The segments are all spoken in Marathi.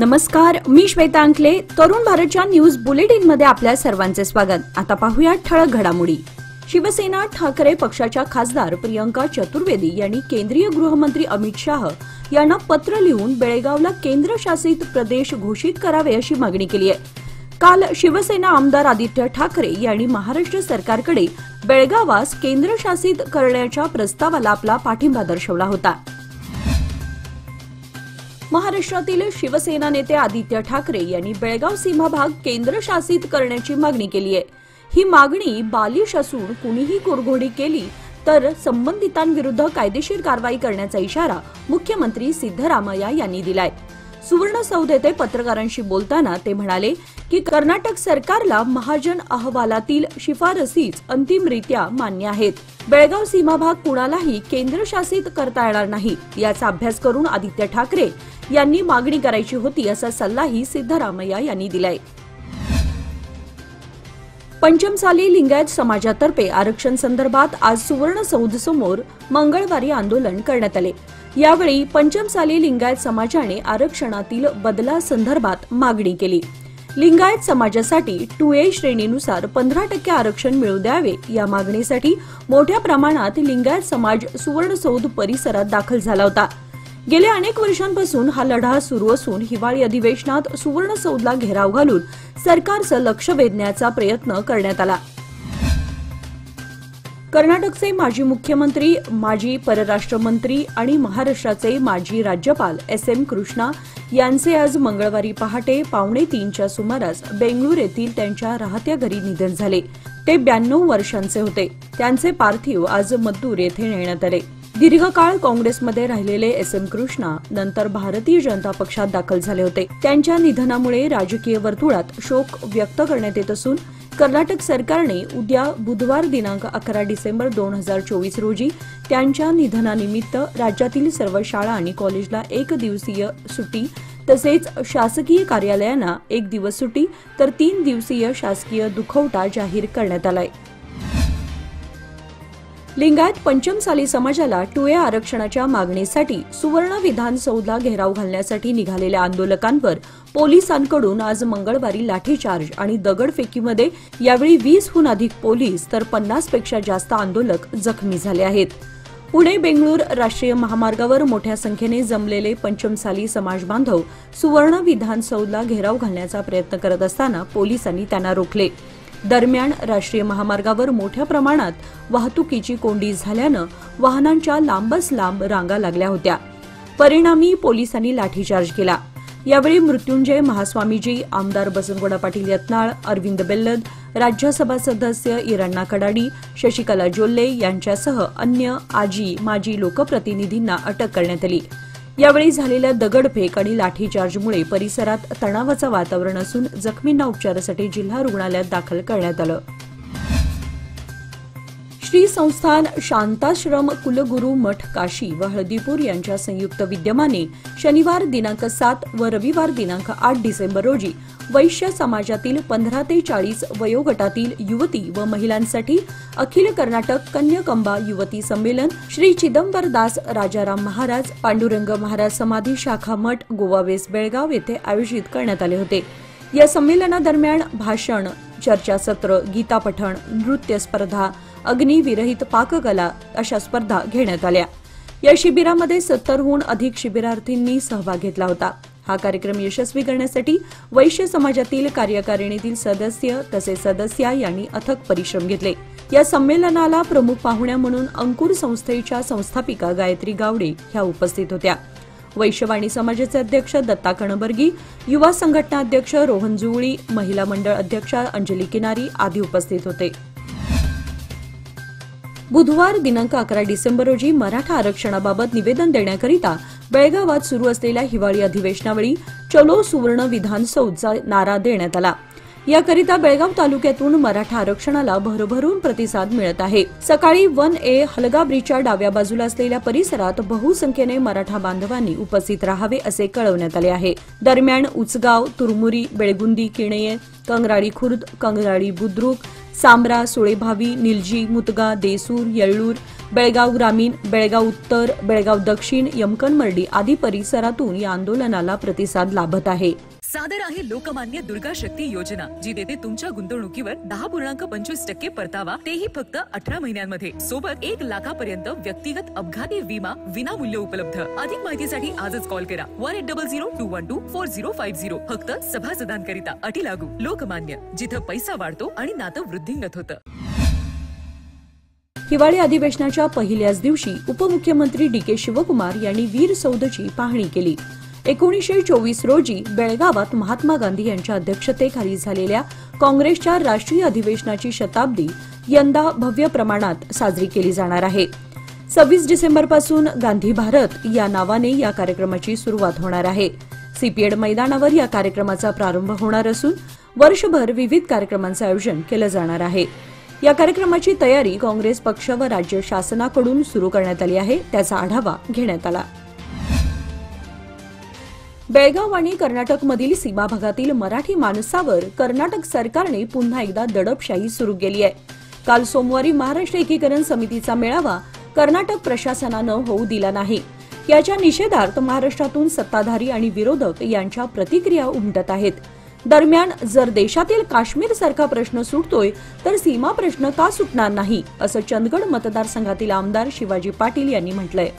नमस्कार, मी श्वेता अंकले. तरुण भारतच्या न्यूज बुलेटिन मध्ये आपल्या सर्वांचे स्वागत. आता पाहूया ठळक घडामोडी. शिवसेना ठाकरे पक्षाच्या खासदार प्रियंका चतुर्वेदी यांनी केंद्रीय गृहमंत्री अमित शाह यांना पत्र लिहून बेळगावला केंद्रशासित प्रदेश घोषित करावे अशी मागणी केली आहे. काल शिवसेना आमदार आदित्य ठाकरे यांनी महाराष्ट्र सरकारकडे बेळगावास केंद्रशासित करण्याच्या प्रस्तावाला आपला पाठिंबा दर्शवला होता. महाराष्ट्रातील शिवसेना नेते आदित्य ठाकरे यांनी बेळगाव सीमाभाग केंद्रशासित करण्याची मागणी केली आहे. ही मागणी बालिश असून कुणीही कुरघोडी केली तर संबंधितांविरुद्ध कायदेशीर कारवाई करण्याचा इशारा मुख्यमंत्री सिद्धरामय्या यांनी दिलाय. सुवर्णसौध येथे पत्रकारांशी बोलताना ते म्हणाले की कर्नाटक सरकारला महाजन अहवालातील शिफारसीच अंतिमरित्या मान्य आहेत. बेळगाव सीमाभाग कुणालाही केंद्रशासित करता येणार नाही याचा अभ्यास करून आदित्य ठाकरे यांनी मागणी करायची होती असा सल्लाही सिद्धरामय्या यांनी दिलाय. पंचमसाली लिंगायत समाजातर्फे आरक्षण संदर्भात आज सुवर्णसौध समोर मंगळवारी आंदोलन करण्यात आले. यावेळी पंचमसाली लिंगायत समाजाने आरक्षणातील बदलासंदर्भात मागणी केली. लिंगायत समाजासाठी 2A श्रेणीनुसार 15% आरक्षण मिळू द्यावे या मागणीसाठी मोठ्या प्रमाणात लिंगायत समाज सुवर्णसौध परिसरात दाखल झाला होता. गेल्या अनेक वर्षांपासून हा लढा सुरू असून हिवाळी अधिवेशनात सुवर्णसौधला घेराव घालून सरकारचं लक्ष वेधण्याचा प्रयत्न करण्यात आला. कर्नाटकचे माजी मुख्यमंत्री, माजी परराष्ट्र मंत्री आणि महाराष्ट्राचे माजी राज्यपाल SM कृष्णा यांचे आज मंगळवारी पहाटे 2:45च्या सुमारास बेंगळूर येथील त्यांच्या राहत्या घरी निधन झाले. ते 92 वर्षांचे होते. त्यांचे पार्थिव आज मद्दूर येथे नेण्यात आले. दीर्घकाळ काँग्रेसमध्ये राहिलेले SM कृष्णा नंतर भारतीय जनता पक्षात दाखल झाले होते. त्यांच्या निधनामुळे राजकीय वर्तुळात शोक व्यक्त करण्यात येत असून कर्नाटक सरकारने उद्या बुधवार दिनांक 11 डिसेंबर 2024 रोजी त्यांच्या निधनानिमित्त राज्यातील सर्व शाळा आणि कॉलेजला 1 दिवसीय सुट्टी तसेच शासकीय कार्यालयांना 1 दिवस सुट्टी तर 3 दिवसीय शासकीय दुखवटा जाहीर करण्यात आलाय. लिंगायत पंचमसाली समाजाला 2A आरक्षणाच्या मागणीसाठी सुवर्ण विधानसौधला घेराव घालण्यासाठी निघालेल्या आंदोलकांवर पोलिसांकडून आज मंगळवारी लाठीचार्ज आणि दगडफेकीमध्ये यावेळी 20हून अधिक पोलीस तर 50 पेक्षा जास्त आंदोलक जखमी झाले आहेत. पुणे बेंगळूर राष्ट्रीय महामार्गावर मोठ्या संख्येने जमलेले पंचमसाली समाज बांधव सुवर्ण विधानसौधला घेराव घालण्याचा प्रयत्न करत असताना पोलिसांनी त्यांना रोखले. दरम्यान राष्ट्रीय महामार्गावर मोठ्या प्रमाणात वाहतुकीची कोंडी झाल्यानं वाहनांच्या लांबच लांब रांगा लागल्या होत्या. परिणामी पोलिसांनी लाठीचार्ज केला. यावेळी मृत्युंजय महास्वामीजी, आमदार बसनगौडा पाटील यत्नाळ, अरविंद बेल्लद, राज्यसभा सदस्य इराण्णा कडाडी, शशिकला जोल्ले यांच्यासह अन्य माजी लोकप्रतिनिधींना अटक करण्यात आली. यावेळी झालेल्या दगडफेक आणि लाठीचार्जमुळे परिसरात तणावाचं वातावरण असून जखमींना उपचारासाठी जिल्हा रुग्णालयात दाखल करण्यात आलं. श्री संस्थान शांताश्रम कुलगुरू मठ काशी व हळदीपूर यांच्या संयुक्त विद्यमाने शनिवार दिनांक 7 व रविवार दिनांक 8 डिसेंबर रोजी वैश्य समाजातील 15 ते 40 वयोगटातील युवती व महिलांसाठी अखिल कर्नाटक कन्याकंबा युवती संमेलन श्री चिदंबरदास राजाराम महाराज पांडुरंग महाराज समाधी शाखा मठ गोवा वेस्ट बेळगाव येथे आयोजित करण्यात आले होते. या संमेलनादरम्यान भाषण, चर्चासत्र, गीतापठण, नृत्य स्पर्धा, अग्निविरहित पाककला अशा स्पर्धा घेण्यात आल्या. या शिबिरामध्ये 70हून अधिक शिबिरार्थींनी सहभाग घेतला होता. हा कार्यक्रम यशस्वी करण्यासाठी वैश्य समाजातील कार्यकारिणीतील सदस्य तसेच सदस्या यांनी अथक परिश्रम घेतले. या संमेलनाला प्रमुख पाहुण्या म्हणून अंकुर संस्थेच्या संस्थापिका गायत्री गावडे ह्या उपस्थित होत्या. वैश्यवाणी समाजाचे अध्यक्ष दत्ता कणबर्गी, युवा संघटना अध्यक्ष रोहन जुवळी, महिला मंडळ अध्यक्षा अंजली किनारी आदी उपस्थित होते. बुधवार दिनांक 11 डिसेंबर रोजी मराठा आरक्षणाबाबत निवेदन देण्याकरिता बेळगावात सुरू असलेल्या हिवाळी अधिवेशनावेळी चलो सुवर्ण विधानसौधचा नारा देण्यात आला. याकरिता बेळगाव तालुक्यातून मराठा आरक्षणाला भरभरून प्रतिसाद मिळत आहे। सकाळी 1A हलगा ब्रिजच्या डाव्या बाजूला असलेल्या परिसरात बहुसंख्येने मराठा बांधवांनी उपस्थित राहावे असे कळवण्यात आले आहे। दरम्यान उचगाव, तुरमुरी, बेळगुंदी, किणये, कंगराळी खुर्द, कंगराळी बुद्रुक, सांब्रा, सुळेभावी, निलजी, मुतगा, देसूर, येळ्ळूर, बेळगाव ग्रामीण, बेळगाव उत्तर, बेळगाव दक्षिण, यमकनमर्डी आदी परिसरातून या आंदोलनाला प्रतिसाद लाभत आहे। सादर आहे लोकमान्य दुर्गा शक्ती योजना, जी देते तुमच्या गुंतवणुकीवर 10.25% परतावा, तेही फक्त 18 महिन्यांमध्ये। सोबत 1 लाखापर्यंत व्यक्तिगत अपघाती विमा विनामूल्य उपलब्ध। अधिक माहितीसाठी आजच कॉल करा 1800-212-4050। फक्त सभासदांकरिता, अटी लागू। लोकमान्य, जिथं पैसा वाढतो आणि नातं वृद्धिंगत होतं। हिवाळी अधिवेशनाच्या पहिल्याच दिवशी उपमुख्यमंत्री डी.के. शिवकुमार यांनी वीर सौधची पाहणी केली। 1924 रोजी बेळगावात महात्मा गांधी यांच्या अध्यक्षतेखाली झालेल्या काँग्रेसच्या राष्ट्रीय अधिवेशनाची शताब्दी यंदा भव्य प्रमाणात साजरी केली जाणार आहे। 26 डिसेंबरपासून गांधी भारत या नावाने या कार्यक्रमाची सुरुवात होणार आहे। सीपीएड मैदानावर या कार्यक्रमाचा प्रारंभ होणार असून वर्षभर विविध कार्यक्रमांचे आयोजन केलं जाणार आहे। या कार्यक्रमाची तयारी काँग्रेस पक्ष व राज्य शासनाकडून सुरू करण्यात आली आहे, त्याचा आढावा घेण्यात आला। बेळगाव आणि कर्नाटकमधील सीमा भागातील मराठी माणसावर कर्नाटक सरकारने पुन्हा एकदा दडपशाही सुरू केली आहे। काल सोमवारी महाराष्ट्र एकीकरण समितीचा मेळावा कर्नाटक प्रशासनानं होऊ दिला नाही। याच्या निषेधार्थ महाराष्ट्रातून सत्ताधारी आणि विरोधक यांच्या प्रतिक्रिया उमटत आहेत। दरम्यान जर देशातील काश्मीर सारखा प्रश्न सुटतोय तर सीमा प्रश्न का सुटणार नाही, असं चंदगड मतदारसंघातील आमदार शिवाजी पाटील यांनी म्हटलंय।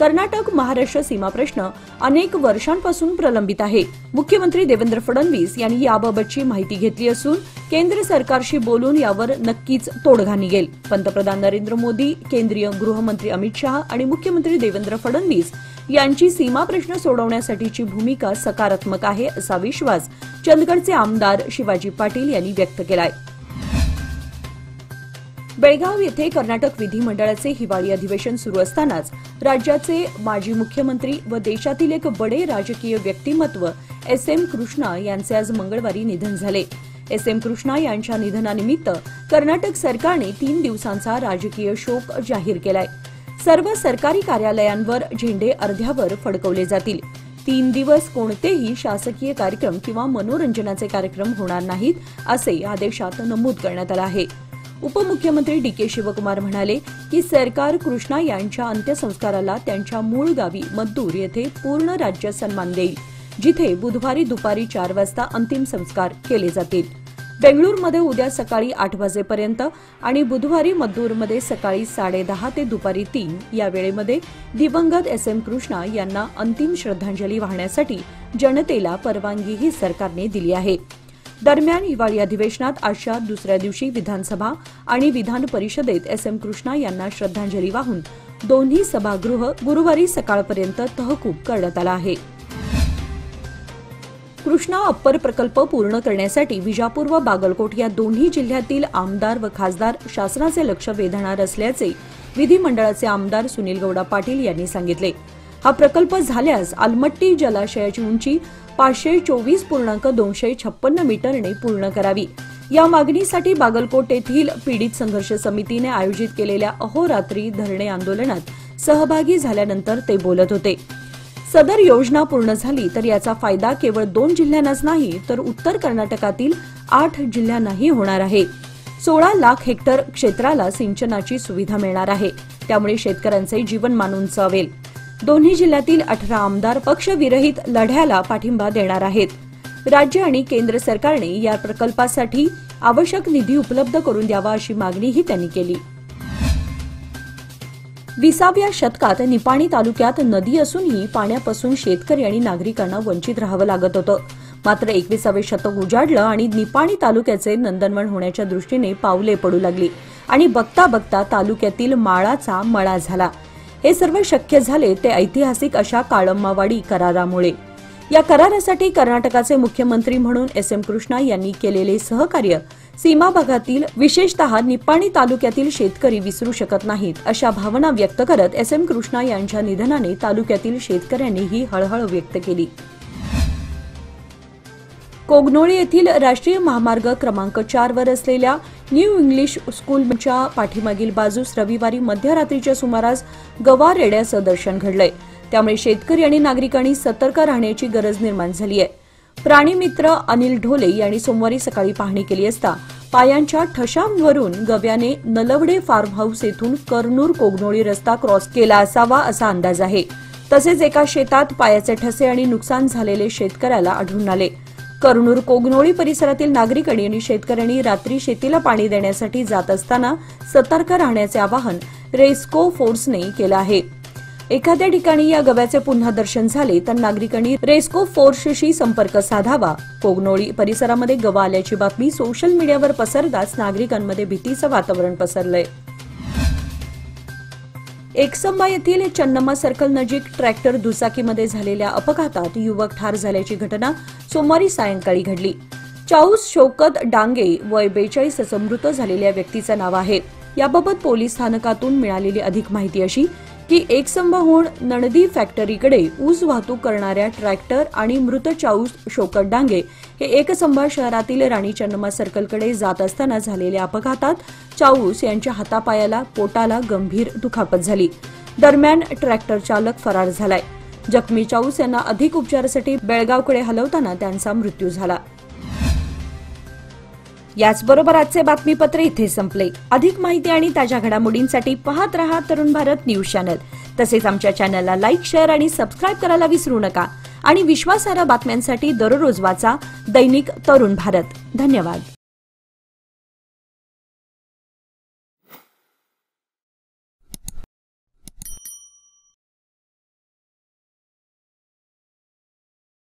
कर्नाटक महाराष्ट्र सीमा प्रश्न अनेक वर्षांपासून प्रलंबित आहे। मुख्यमंत्री देवेंद्र फडणवीस यांनी याबाबतची माहिती घेतली असून केंद्र सरकारशी बोलून यावर नक्कीच तोडगा निघेल। पंतप्रधान नरेंद्र मोदी, केंद्रीय गृहमंत्री अमित शहा आणि मुख्यमंत्री देवेंद्र फडणवीस यांची सीमा प्रश्न सोडवण्यासाठीची भूमिका सकारात्मक आहे, असा विश्वास चंदगडचे आमदार शिवाजी पाटील यांनी व्यक्त केलाय। बेळगाव येथे कर्नाटक विधिमंडळाचे हिवाळी अधिवेशन सुरू असतानाच राज्याचे माजी मुख्यमंत्री व देशातील एक बडे राजकीय व्यक्तिमत्व एस.एम. कृष्णा यांचे आज मंगळवारी निधन झाले। एस.एम. कृष्णा यांच्या निधनानिमित्त कर्नाटक सरकारने 3 दिवसांचा राजकीय शोक जाहीर केलाय। सर्व सरकारी कार्यालयांवर झेंडे अर्ध्यावर फडकवले जातील। 3 दिवस कोणतेही शासकीय कार्यक्रम किंवा मनोरंजनाचे कार्यक्रम होणार नाहीत, असे आदेशात नमूद करण्यात आले आहे। उपमुख्यमंत्री डी.के. शिवकुमार म्हणाले की सरकार कृष्णा यांच्या अंत्यसंस्काराला त्यांच्या मूळ गावी मद्दूर येथे पूर्ण राज्य सन्मान देईल, जिथे बुधवारी दुपारी 4 वाजता अंतिम संस्कार केले जातील। बेंगळूरमध्ये उद्या सकाळी 8 वाजेपर्यंत आणि बुधवारी मद्दूरमध्ये सकाळी 10:30 ते दुपारी 3 या वेळेमध्ये दिवंगत एस.एम. कृष्णा यांना अंतिम श्रद्धांजली वाहण्यासाठी जनतेला परवानगीही सरकारने दिली आहे। दरम्यान हिवाळी अधिवेशनात आजच्या दुसऱ्या दिवशी विधानसभा आणि विधान परिषदेत एस.एम. कृष्णा यांना श्रद्धांजली वाहून दोन्ही सभागृह गुरुवारी सकाळपर्यंत तहकूब करण्यात आला आहे। कृष्णा अप्पर प्रकल्प पूर्ण करण्यासाठी विजापूर व बागलकोट या दोन्ही जिल्ह्यातील आमदार व खासदार शासनाचे लक्ष वेधणार असल्याचे विधिमंडळाचे आमदार सुनील गौडा पाटील यांनी सांगितले। हा प्रकल्प झाल्यास आलमट्टी जलाशयाची उंची 524.256 मीटरने पूर्ण करावी। या मागणीसाठी बागलकोट येथील पीडित संघर्ष समितीने आयोजित केलेल्या अहोरात्री धरणे आंदोलनात सहभागी झाल्यानंतर ते बोलत होते। सदर योजना पूर्ण झाली तर याचा फायदा केवळ 2 जिल्ह्यांनाच नाही तर उत्तर कर्नाटकातील 8 जिल्ह्यांनाही होणार आहे। 16 लाख हेक्टर क्षेत्राला सिंचनाची सुविधा मिळणार आहे, त्यामुळे शेतकऱ्यांचे जीवनमान उंचावेल। दोन्ही जिल्ह्यातील 18 आमदार पक्षविरहित लढ्याला पाठिंबा देणार आहेत। राज्य आणि केंद्र सरकारने या प्रकल्पासाठी आवश्यक निधी उपलब्ध करून द्यावा अशी मागणीही त्यांनी केली। 20व्या शतकात निपाणी तालुक्यात नदी असूनही पाण्यापासून शेतकरी आणि नागरिकांना वंचित राहावं लागत होतं। मात्र 21वे शतक उजाडलं आणि निपाणी तालुक्याचे नंदनवन होण्याच्या दृष्टीने पावले पडू लागली आणि बघता बघता तालुक्यातील माळाचा मळा झाला। हे सर्व शक्य झाले ते ऐतिहासिक अशा काळम्मावाडी करारामुळे। या करारासाठी कर्नाटकाचे मुख्यमंत्री म्हणून एस.एम. कृष्णा यांनी केलेले सहकार्य सीमा भागातील विशेषतः निपाणी तालुक्यातील शेतकरी विसरू शकत नाहीत, अशा भावना व्यक्त करत एस.एम. कृष्णा यांच्या निधनाने तालुक्यातील शेतकऱ्यांनी ही हळहळ व्यक्त केली। कोगनोळी येथील राष्ट्रीय महामार्ग क्रमांक 4 वर असलेल्या न्यू इंग्लिश स्कूलच्या पाठीमागील बाजूस रविवारी मध्यरात्रीच्या सुमारास गवा रेड्याचं दर्शन घडलंय। त्यामुळे शेतकरी आणि नागरिकांनी सतर्क राहण्याची गरज निर्माण झाली आहे। प्राणीमित्र अनिल ढोले यांनी सोमवारी सकाळी पाहणी केली असता पायांच्या ठशांवरून गव्याने नलवडे फार्म हाऊस येथून करनूर कोगनोळी रस्ता क्रॉस केला असावा असा अंदाज आहे। तसेच एका शेतात पायाचे ठसे आणि नुकसान झालेले शेतकऱ्याला आढळून आले। करनूर कोगनोळी परिसरातील नागरिकांनी आणि शेतकऱ्यांनी रात्री शेतीला पाणी देण्यासाठी जात असताना सतर्क राहण्याचे आवाहन रेस्को फोर्सने केलं आहे। एखाद्या ठिकाणी या गव्याचे पुन्हा दर्शन झाले तर नागरिकांनी रेस्को फोर्सशी संपर्क साधावा। कोगनोळी परिसरामध्ये गवा आल्याची बातमी सोशल मीडियावर पसरताच नागरिकांमध्ये भीतीचं वातावरण पसरलंय। एकसंबा येथील चन्नम्मा सर्कल नजीक ट्रॅक्टर दुचाकीमध्ये झालेल्या अपघातात युवक ठार झाल्याची घटना सोमवारी सायंकाळी घडली। चाऊस शौकत डांगे वय 42 असं मृत झालेल्या व्यक्तीचं नाव आहे। याबाबत पोलीस स्थानकातून मिळालेली अधिक माहिती अशी की एकसंबाहून नणदी फॅक्टरीकडे ऊस वाहतूक करणाऱ्या ट्रॅक्टर आणि मृत चाऊस शौकत डांगे हे एकसंबा शहरातील राणी चन्नम्मा सर्कलकडे जात असताना झालेल्या अपघातात चाऊस यांच्या हातापायाला पोटाला गंभीर दुखापत झाली। दरम्यान ट्रॅक्टर चालक फरार झालाय। जखमी चाऊस यांना अधिक उपचारासाठी बेळगावकडे हलवताना त्यांचा मृत्यू झाला। याचबरोबर आजचे बातमीपत्र इथे संपले। अधिक माहिती आणि ताज्या घडामोडींसाठी पाहत रहा तरुण भारत न्यूज चॅनल। तसेच आमच्या चॅनलला लाईक, शेअर आणि सबस्क्राईब करायला विसरू नका। आणि विश्वासार्ह बातम्यांसाठी दररोज वाचा दैनिक तरुण भारत। धन्यवाद।